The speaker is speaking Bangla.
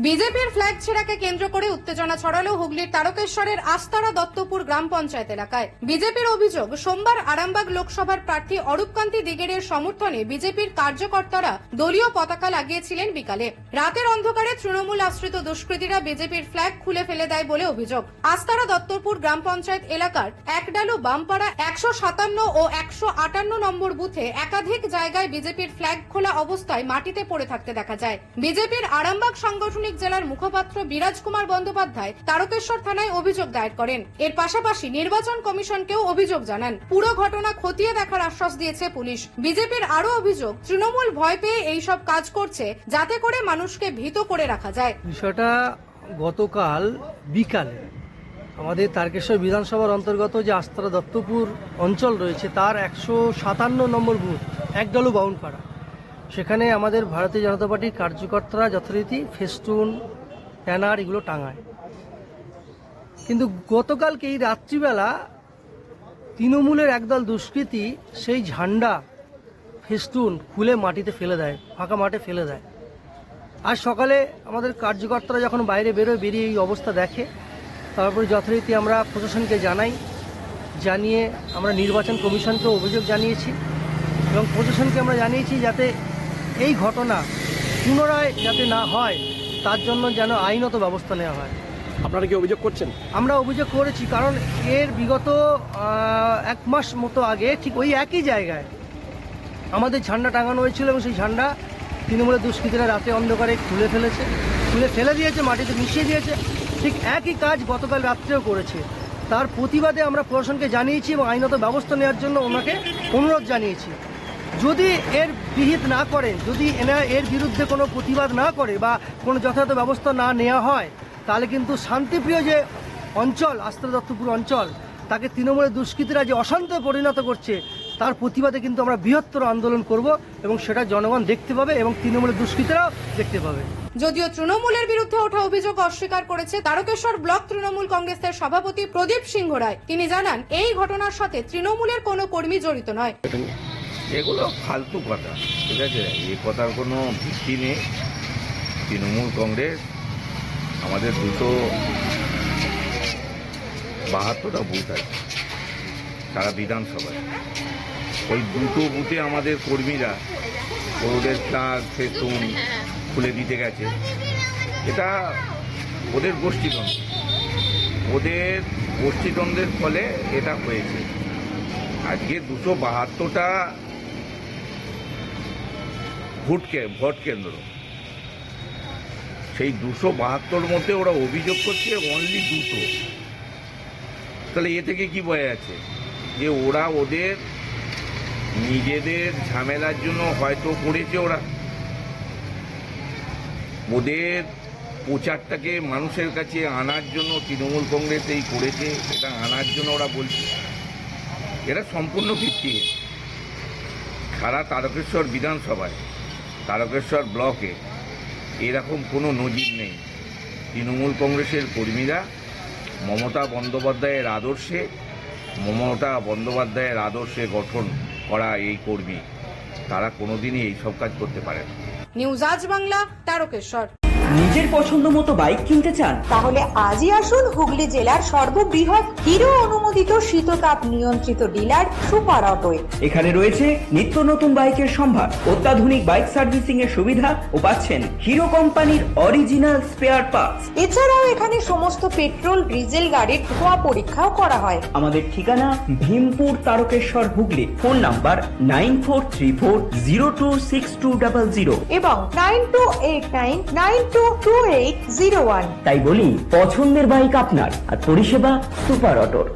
বিজেপির ফ্ল্যাগ ছেঁড়াকে কেন্দ্র করে উত্তেজনা ছড়ালো হুগলির তারকেশ্বরের আস্তারা দত্তপুর গ্রাম পঞ্চায়েত এলাকায়। বিজেপির অভিযোগ, সোমবার আরামবাগ লোকসভার প্রার্থী অরূপকান্তি দিগেরের সমর্থনে বিজেপির কার্যকর্তারা দলীয় পতাকা লাগিয়েছিলেন বিকালে। রাতের অন্ধকারে তৃণমূল আশ্রিত দুষ্কৃতীরা বিজেপির ফ্ল্যাগ খুলে ফেলে দেয় বলে অভিযোগ। আস্তারা দত্তপুর গ্রাম পঞ্চায়েত এলাকার একডালু বামপাড়া 157 ও 158 নম্বর বুথে একাধিক জায়গায় বিজেপির ফ্ল্যাগ খোলা অবস্থায় মাটিতে পড়ে থাকতে দেখা যায়। বিজেপির আরামবাগ সংগঠনিক জেলার মুখপাত্র বিরাজ কুমার বন্দ্যোপাধ্যায় তারকেশ্বর থানায় অভিযোগ দায়ের করেন। এর পাশাপাশি নির্বাচন কমিশনকেও অভিযোগ জানান। পুরো ঘটনা খতিয়ে দেখার আশ্বাস দিয়েছে পুলিশ। বিজেপির আরো অভিযোগ, তৃণমূল ভয় পেয়ে এইসব কাজ করছে যাতে করে মানুষকে ভীত করে রাখা যায়। বিষয়টা গতকাল বিকালে আমাদের তারকেশ্বর বিধানসভার অন্তর্গত যে আস্তারা দত্তপুর অঞ্চল রয়েছে তার 157 নম্বর বুথ একডালু বাউনপাড়া, সেখানে আমাদের ভারতীয় জনতা পার্টির কার্যকর্তারা যথারীতি ফেস্টুন ব্যানার এগুলো টাঙায়। কিন্তু গতকালকে এই রাত্রিবেলা তৃণমূলের একদল দুষ্কৃতী সেই ঝান্ডা ফেস্টুন খুলে মাটিতে ফেলে দেয়, ফাঁকা মাঠে ফেলে দেয়। আজ সকালে আমাদের কার্যকর্তারা যখন বাইরে বেরিয়ে এই অবস্থা দেখে, তারপরে যথারীতি আমরা প্রশাসনকে জানিয়ে আমরা নির্বাচন কমিশনকে অভিযোগ জানিয়েছি এবং প্রশাসনকে আমরা জানিয়েছি যাতে এই ঘটনা পুনরায় যাতে না হয় তার জন্য যেন আইনত ব্যবস্থা নেওয়া হয়। আপনারা কি অভিযোগ করছেন? আমরা অভিযোগ করেছি, কারণ এর বিগত 1 মাস মতো আগে ঠিক ওই একই জায়গায় আমাদের ঝান্ডা টাঙানো হয়েছিল এবং সেই ঝান্ডা তৃণমূলের দুষ্কৃতীরা রাতে অন্ধকারে খুলে ফেলে দিয়েছে, মাটিতে মিশিয়ে দিয়েছে। ঠিক একই কাজ গতকাল রাত্রেও করেছে। তার প্রতিবাদে আমরা প্রশাসনকে জানিয়েছি এবং আইনত ব্যবস্থা নেওয়ার জন্য ওনাকে অনুরোধ জানিয়েছি। যদি এর বিহিত না করেন, যদি এর বিরুদ্ধে কোনো প্রতিবাদ না করে বা কোনো যথাযথ ব্যবস্থা না নেওয়া হয়, তাহলে কিন্তু শান্তিপ্রিয় যে অঞ্চল আস্তারা দত্তপুর অঞ্চল, তাকে তৃণমূলের দুষ্কৃতীরা যে অশান্তে পরিণত করছে তার প্রতিবাদে কিন্তু আমরা বৃহত্তর আন্দোলন করব এবং সেটা জনগণ দেখতে পাবে এবং তৃণমূলের দুষ্কৃতীরাও দেখতে পাবে। যদিও তৃণমূলের বিরুদ্ধে ওঠা অভিযোগ অস্বীকার করেছে তারকেশ্বর ব্লক তৃণমূল কংগ্রেসের সভাপতি প্রদীপ সিংহ রায়। তিনি জানান, এই ঘটনার সাথে তৃণমূলের কোনো কর্মী জড়িত নয়। এগুলো ফালতু কথা, ঠিক আছে? এই কথার কোনো ভিত্তি নেই। তৃণমূল কংগ্রেস আমাদের 272টা বুথ আছে সারা বিধানসভায়। ওই 2 বুথে আমাদের কর্মীরা ওদের ফ্ল্যাগ ফেস্টুন খুলে দিতে গেছে। এটা ওদের গোষ্ঠীদ্বন্দ্বের ফলে এটা হয়েছে। আজকে 272টা ভোট কেন্দ্র, সেই 272 মধ্যে ওরা অভিযোগ করছে অনলি 2। তাহলে এ থেকে কি বোঝা যাচ্ছে যে ওরা ওদের নিজেদের ঝামেলার জন্য হয়তো করেছে। ওদের প্রচারটাকে মানুষের কাছে আনার জন্য তৃণমূল কংগ্রেস এই করেছে, এটা আনার জন্য ওরা বলছে। এটা সম্পূর্ণ ভিত্তিহীন। সারা তারকেশ্বর বিধানসভায়, তারকেশ্বর ব্লকে এরকম কোনো নজির নেই। তৃণমূল কংগ্রেসের কর্মীরা মমতা বন্দ্যোপাধ্যায়ের আদর্শে গঠন করা এই কর্মী, তারা কোনোদিনই এইসব কাজ করতে পারে না। নিউজ আজ বাংলা, তারকেশ্বর। নিজের পছন্দ মতো বাইক কিনতে চান? তাহলে আজই আসুন হুগলি জেলার সর্ববৃহৎ হিরো অনুমোদিত শীততাপ নিয়ন্ত্রিত ডিলার সুপার অটোয়। এখানে রয়েছে নিত্য নতুন বাইকের সম্ভার, অত্যাধুনিক বাইক সার্ভিসিং এর সুবিধা ও পাচ্ছেন হিরো কোম্পানির অরিজিনাল স্পেয়ার পার্টস। এছাড়াও এখানে সমস্ত পেট্রোল ডিজেল গাড়ির ধোঁয়া পরীক্ষাও করা হয়। আমাদের ঠিকানা ভীমপুর, তারকেশ্বর, হুগলি। ফোন নাম্বার 9434026200 এবং 9289922801। তাই বলি, পছন্দের বাইক আপনার আর পরিষেবা সুপার অটোর।